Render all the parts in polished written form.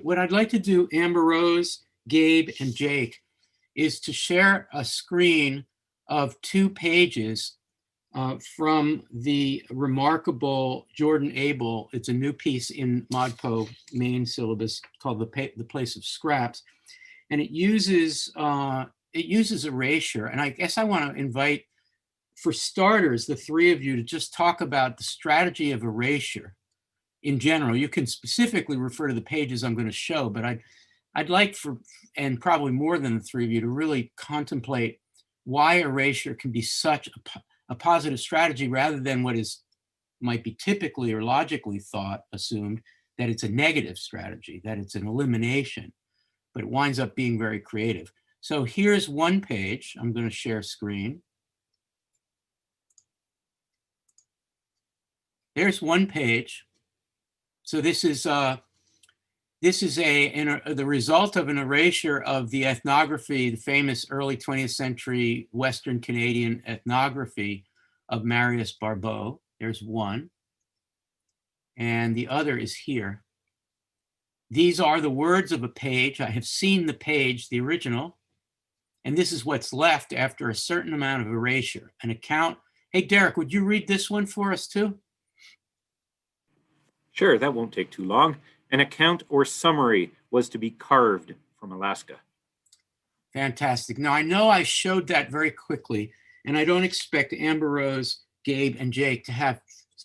What I'd like to do, Amber Rose, Gabe, and Jake, is to share a screen of 2 pages from the remarkable Jordan Abel. It's a new piece in ModPo main syllabus called The Place of Scraps. And it uses erasure. And I guess I want to invite, for starters, the 3 of you to just talk about the strategy of erasure in general. You can specifically refer to the pages I'm going to show, but I'd like for, and probably more than the 3 of you, to really contemplate why erasure can be such a positive strategy rather than what might be typically or logically assumed, that it's a negative strategy, that it's an elimination, but it winds up being very creative. So here's one page. I'm going to share screen. There's one page. So this is the result of an erasure of the ethnography, the famous early 20th century Western Canadian ethnography of Marius Barbeau. There's one. And the other is here. These are the words of a page. I have seen the page, the original, and this is what's left after a certain amount of erasure. An account. Hey, Derek, would you read this one for us too? Sure, that won't take too long. An account or summary was to be carved from Alaska. Fantastic. Now, I know I showed that very quickly, and I don't expect Amber Rose, Gabe, and Jake to have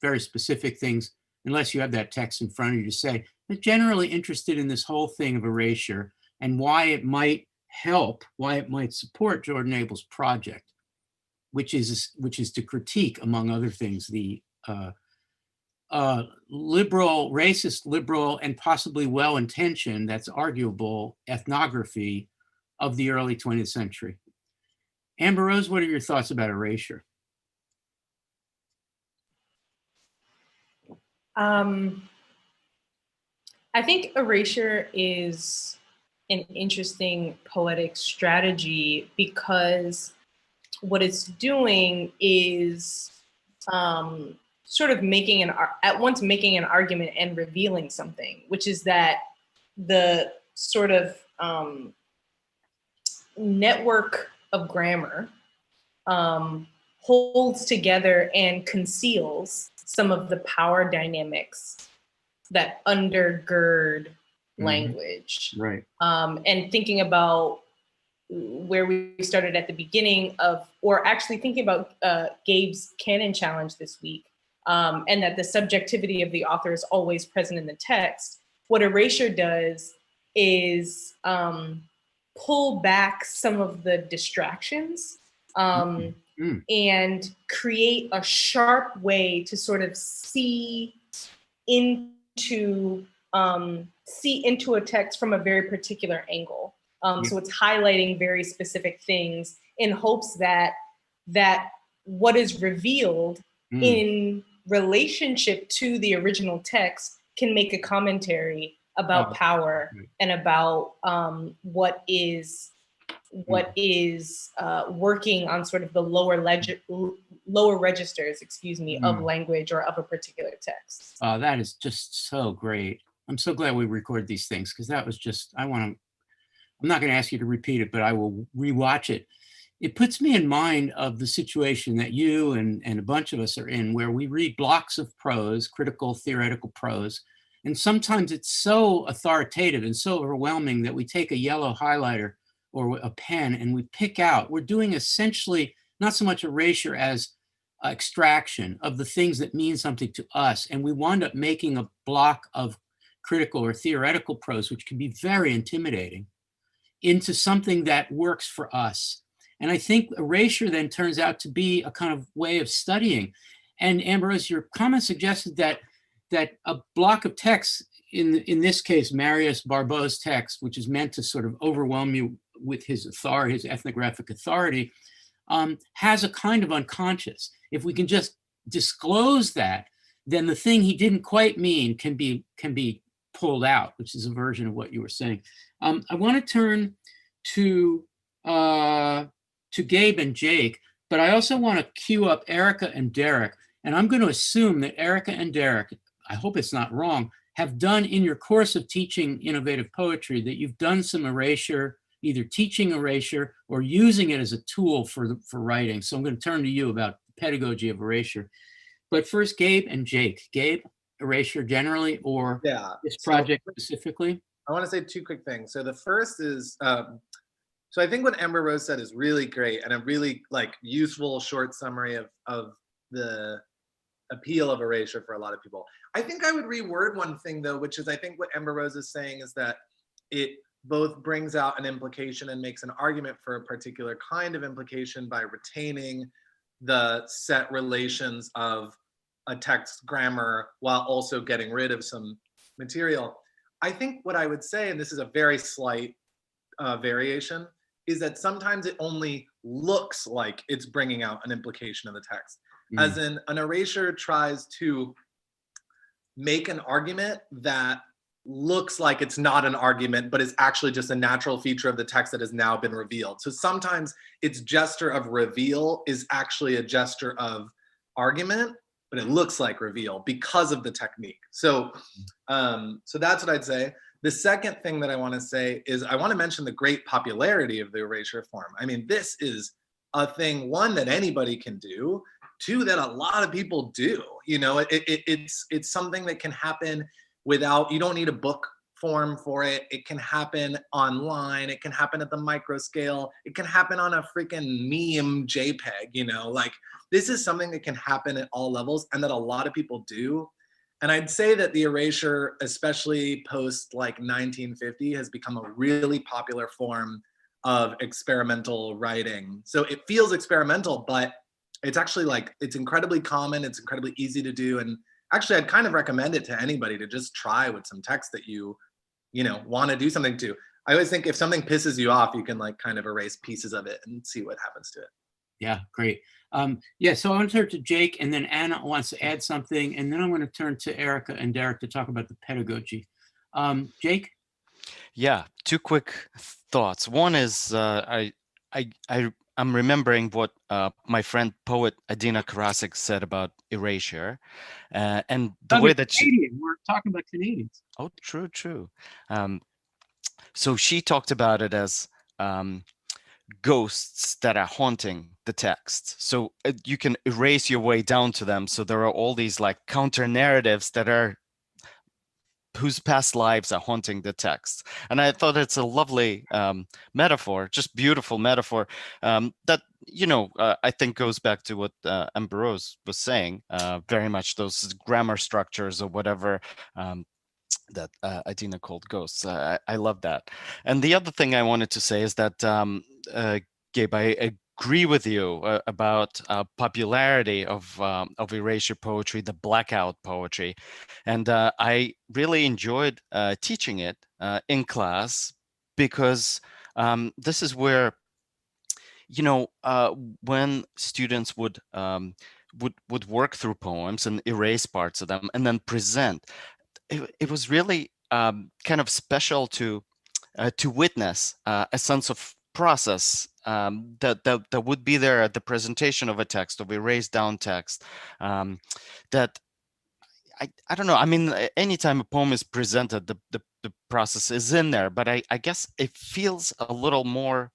very specific things, unless you have that text in front of you to say. They're generally interested in this whole thing of erasure and why it might help, why it might support Jordan Abel's project, which is to critique, among other things, the liberal, racist, liberal, and possibly well-intentioned, that's arguable, ethnography of the early 20th century. Amber Rose, what are your thoughts about erasure? I think erasure is an interesting poetic strategy because what it's doing is sort of at once making an argument and revealing something, which is that the sort of network of grammar holds together and conceals some of the power dynamics that undergird language. Right. And thinking about where we started at the beginning of, or actually thinking about Gabe's canon challenge this week, and that the subjectivity of the author is always present in the text. What erasure does is pull back some of the distractions and create a sharp way to sort of see into a text from a very particular angle. So it's highlighting very specific things in hopes that what is revealed in relationship to the original text can make a commentary about power and about what is working on sort of the lower registers, of language or of a particular text. That is just so great. I'm so glad we record these things, because that was just, I'm not going to ask you to repeat it, but I will rewatch it. It puts me in mind of the situation that you and a bunch of us are in, where we read blocks of prose, critical, theoretical prose, and sometimes it's so authoritative and so overwhelming that we take a yellow highlighter or a pen and we pick out. We're doing essentially not so much erasure as extraction of the things that mean something to us, and we wind up making a block of critical or theoretical prose, which can be very intimidating, into something that works for us. And I think erasure then turns out to be a kind of way of studying. And Ambrose, your comment suggested that a block of text, in this case, Marius Barbeau's text, which is meant to sort of overwhelm you with his authority, his ethnographic authority, has a kind of unconscious. If we can just disclose that, then the thing he didn't quite mean can be pulled out, which is a version of what you were saying. I want to turn to Gabe and Jake, but I also want to queue up Erica and Derek. And I'm going to assume that Erica and Derek, I hope it's not wrong, have done in your course of teaching innovative poetry, that you've done some erasure, either teaching erasure or using it as a tool for writing. So I'm going to turn to you about the pedagogy of erasure. But first, Gabe and Jake. Gabe, erasure generally, or this project specifically? I want to say two quick things. So the first is, so I think what Amber Rose said is really great and a really like useful short summary of the appeal of erasure for a lot of people. I think I would reword one thing though, which is I think what Amber Rose is saying is that it both brings out an implication and makes an argument for a particular kind of implication by retaining the set relations of a text grammar while also getting rid of some material. I think what I would say, and this is a very slight variation, is that sometimes it only looks like it's bringing out an implication of the text. As in, an erasure tries to make an argument that looks like it's not an argument, but is actually just a natural feature of the text that has now been revealed. So sometimes its gesture of reveal is actually a gesture of argument, but it looks like reveal because of the technique. So, so that's what I'd say. The second thing that I want to say is I want to mention the great popularity of the erasure form. I mean, this is a thing, one, that anybody can do, two, that a lot of people do. You know, it's something that can happen without, you don't need a book form for it. It can happen online. It can happen at the micro scale. It can happen on a freaking meme JPEG, you know, like this is something that can happen at all levels and that a lot of people do. And I'd say that the erasure, especially post like 1950, has become a really popular form of experimental writing. So it feels experimental, but it's actually like, it's incredibly common. It's incredibly easy to do. And actually, I'd kind of recommend it to anybody to just try with some text that you know, want to do something to. I always think if something pisses you off, you can like kind of erase pieces of it and see what happens to it. Yeah, great. Yeah, so I want to turn to Jake, and then Anna wants to add something, and then I want to turn to Erica and Derek to talk about the pedagogy. Jake? Yeah, two quick thoughts. One is I'm remembering what my friend poet Adina Karasik said about erasure, and the way that we're talking about Canadians. Oh, true. So she talked about it as ghosts that are haunting the text. So you can erase your way down to them. So there are all these like counter narratives that are whose past lives are haunting the text. And I thought it's a lovely metaphor, just beautiful metaphor that, you know, I think goes back to what Amber Rose was saying, very much those grammar structures or whatever that Adina called ghosts. I love that. And the other thing I wanted to say is that, Gabe, I agree with you about popularity of erasure poetry, the blackout poetry. And I really enjoyed teaching it in class because this is where, you know, when students would work through poems and erase parts of them and then present, it was really kind of special to witness a sense of process that would be there at the presentation of a text, of erased down text. That I don't know. I mean, anytime a poem is presented, the process is in there, but I guess it feels a little more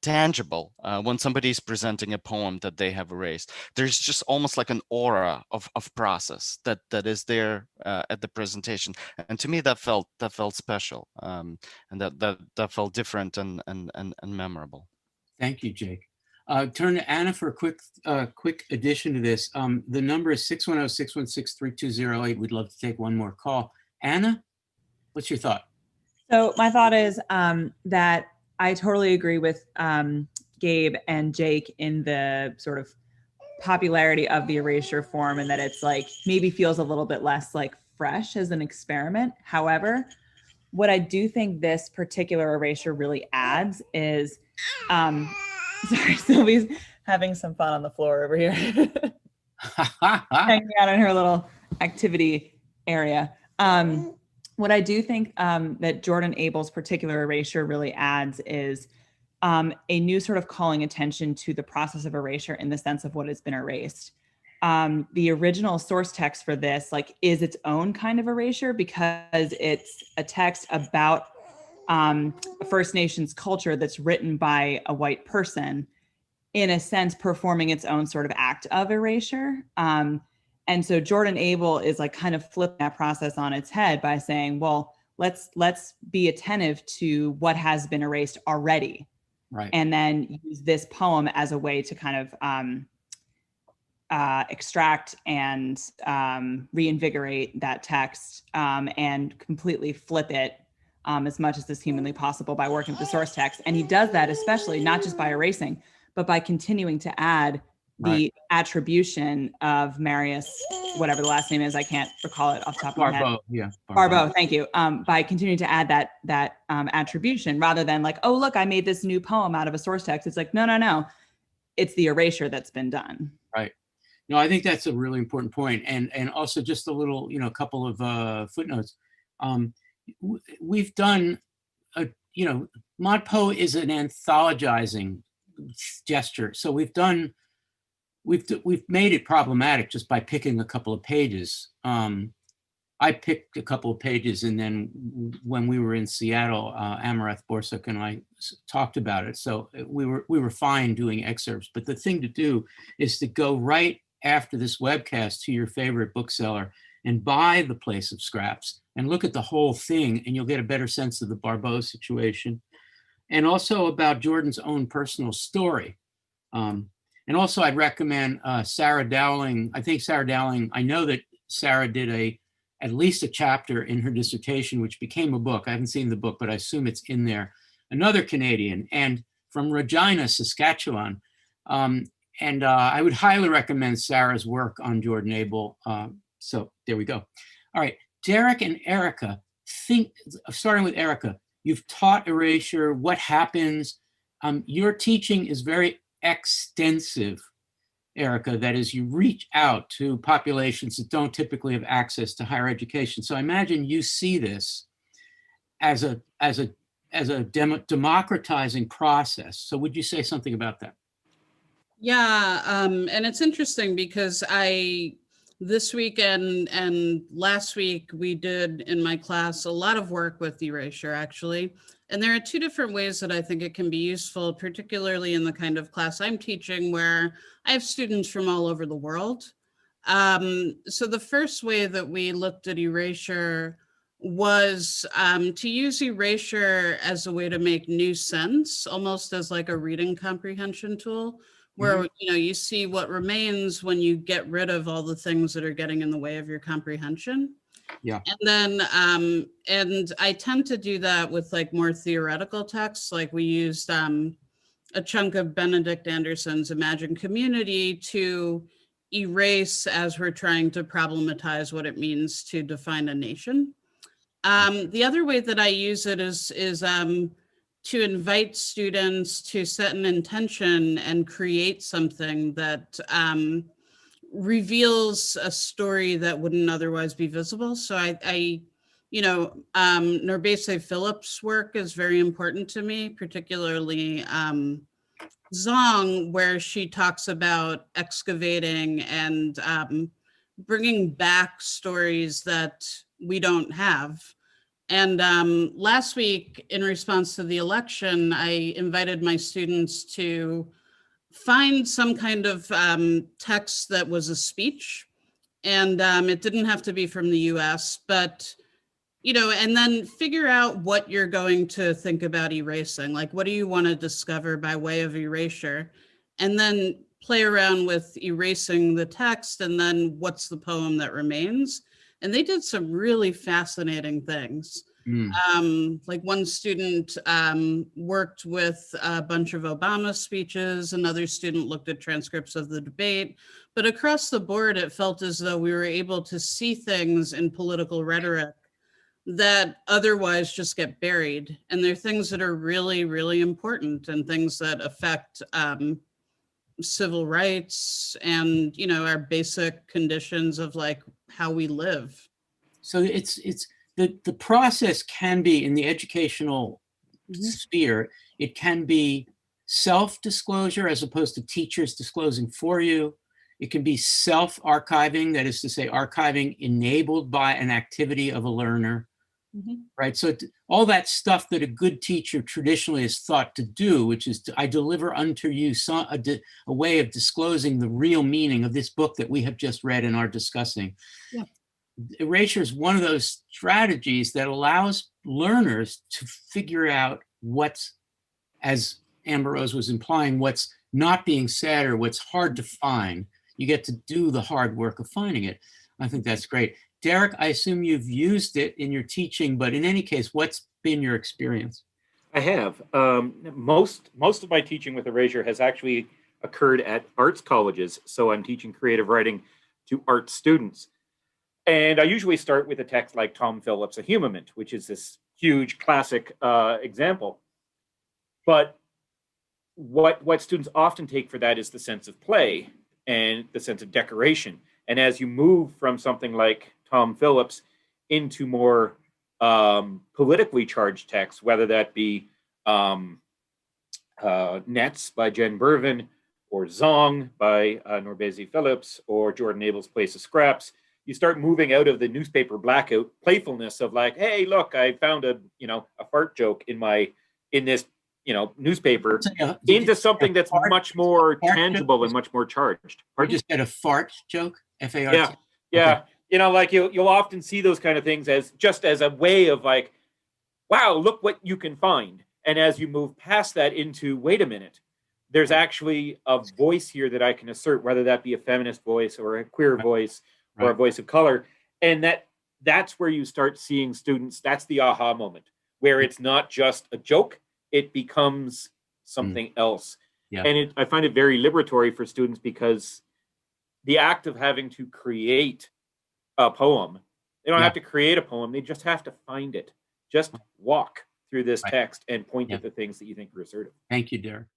tangible when somebody's presenting a poem that they have erased. There's just almost like an aura of process that is there at the presentation, and to me that felt special, and that felt different and memorable. Thank you, Jake. Turn to Anna for a quick addition to this. The number is 610-616-3208. We'd love to take one more call. Anna, what's your thought? So my thought is that I totally agree with Gabe and Jake in the sort of popularity of the erasure form, and that it's like maybe feels a little bit less like fresh as an experiment. However, what I do think this particular erasure really adds is, sorry, Sylvie's having some fun on the floor over here, hanging out in her little activity area. What I do think that Jordan Abel's particular erasure really adds is a new sort of calling attention to the process of erasure in the sense of what has been erased. the original source text for this like is its own kind of erasure because it's a text about a First Nations culture that's written by a white person, in a sense, performing its own sort of act of erasure. And so Jordan Abel is like kind of flipping that process on its head by saying, well, let's be attentive to what has been erased already. Right. And then use this poem as a way to kind of extract and reinvigorate that text and completely flip it as much as is humanly possible by working with the source text. And he does that especially not just by erasing, but by continuing to add the attribution of Marius, whatever the last name is, I can't recall it off the top of my head. Barbeau, yeah. Barbeau, thank you. By continuing to add that attribution rather than like, oh, look, I made this new poem out of a source text. It's like, no. It's the erasure that's been done. Right. No, I think that's a really important point. And also just a little, couple of footnotes. We've done, ModPo is an anthologizing gesture. So we've made it problematic just by picking a couple of pages. I picked a couple of pages, and then when we were in Seattle, Amarath Borsuk and I talked about it. So we were fine doing excerpts, but the thing to do is to go right after this webcast to your favorite bookseller and buy the Place of Scraps and look at the whole thing, and you'll get a better sense of the Barbeau situation, and also about Jordan's own personal story. And also I'd recommend Sarah Dowling. I know that Sarah did at least a chapter in her dissertation, which became a book. I haven't seen the book, but I assume it's in there. Another Canadian, and from Regina, Saskatchewan. And I would highly recommend Sarah's work on Jordan Abel. So there we go. All right, Derek and Erica, starting with Erica, you've taught erasure, what happens. Your teaching is very extensive, Erica. That is, you reach out to populations that don't typically have access to higher education. So I imagine you see this as a democratizing process. So would you say something about that? Yeah, and it's interesting because this week and last week, we did in my class a lot of work with erasure, actually. And there are two different ways that I think it can be useful, particularly in the kind of class I'm teaching where I have students from all over the world. So the first way that we looked at erasure was to use erasure as a way to make new sense, almost as like a reading comprehension tool, where you see what remains when you get rid of all the things that are getting in the way of your comprehension. Yeah. And then, and I tend to do that with like more theoretical texts. Like we used a chunk of Benedict Anderson's Imagine Community to erase as we're trying to problematize what it means to define a nation. The other way that I use it is to invite students to set an intention and create something that reveals a story that wouldn't otherwise be visible. So Norbese Phillips' work is very important to me, particularly Zong, where she talks about excavating and bringing back stories that we don't have. And last week, in response to the election, I invited my students to find some kind of text that was a speech. And it didn't have to be from the US, but, and then figure out what you're going to think about erasing. Like, what do you want to discover by way of erasure? And then play around with erasing the text, and then what's the poem that remains? And they did some really fascinating things. Like one student worked with a bunch of Obama speeches, another student looked at transcripts of the debate, but across the board, it felt as though we were able to see things in political rhetoric that otherwise just get buried. And they're things that are really, really important and things that affect civil rights and, our basic conditions of like how we live. So it's the process can be in the educational sphere, it can be self-disclosure as opposed to teachers disclosing for you. It can be self-archiving, that is to say, archiving enabled by an activity of a learner, right? So all that stuff that a good teacher traditionally is thought to do, which is I deliver unto you a way of disclosing the real meaning of this book that we have just read and are discussing. Yeah. Erasure is one of those strategies that allows learners to figure out what's, as Amber Rose was implying, what's not being said or what's hard to find. You get to do the hard work of finding it. I think that's great. Derek, I assume you've used it in your teaching, but in any case, what's been your experience? I have. Most of my teaching with erasure has actually occurred at arts colleges. So I'm teaching creative writing to art students. And I usually start with a text like Tom Phillips' A Humament, which is this huge classic example. But what students often take for that is the sense of play and the sense of decoration. And as you move from something like Tom Phillips into more politically charged texts, whether that be Nets by Jen Bervin, or Zong by Norbezi Phillips, or Jordan Abel's Place of Scraps, you start moving out of the newspaper blackout playfulness of like, hey, look, I found a fart joke in this newspaper, into something that's much more tangible and much more charged. You just had a fart joke? F-A-R-T? Yeah, yeah. Okay. Like you'll often see those kind of things as just as a way of like, wow, look what you can find. And as you move past that into, wait a minute, there's actually a voice here that I can assert, whether that be a feminist voice or a queer voice or a voice of color. And that's where you start seeing students, that's the aha moment, where it's not just a joke, it becomes something else. Yeah. And I find it very liberatory for students, because the act of having to create a poem, they don't have to create a poem, they just have to find it. Just walk through this text and point at the things that you think are assertive. Thank you, Derek.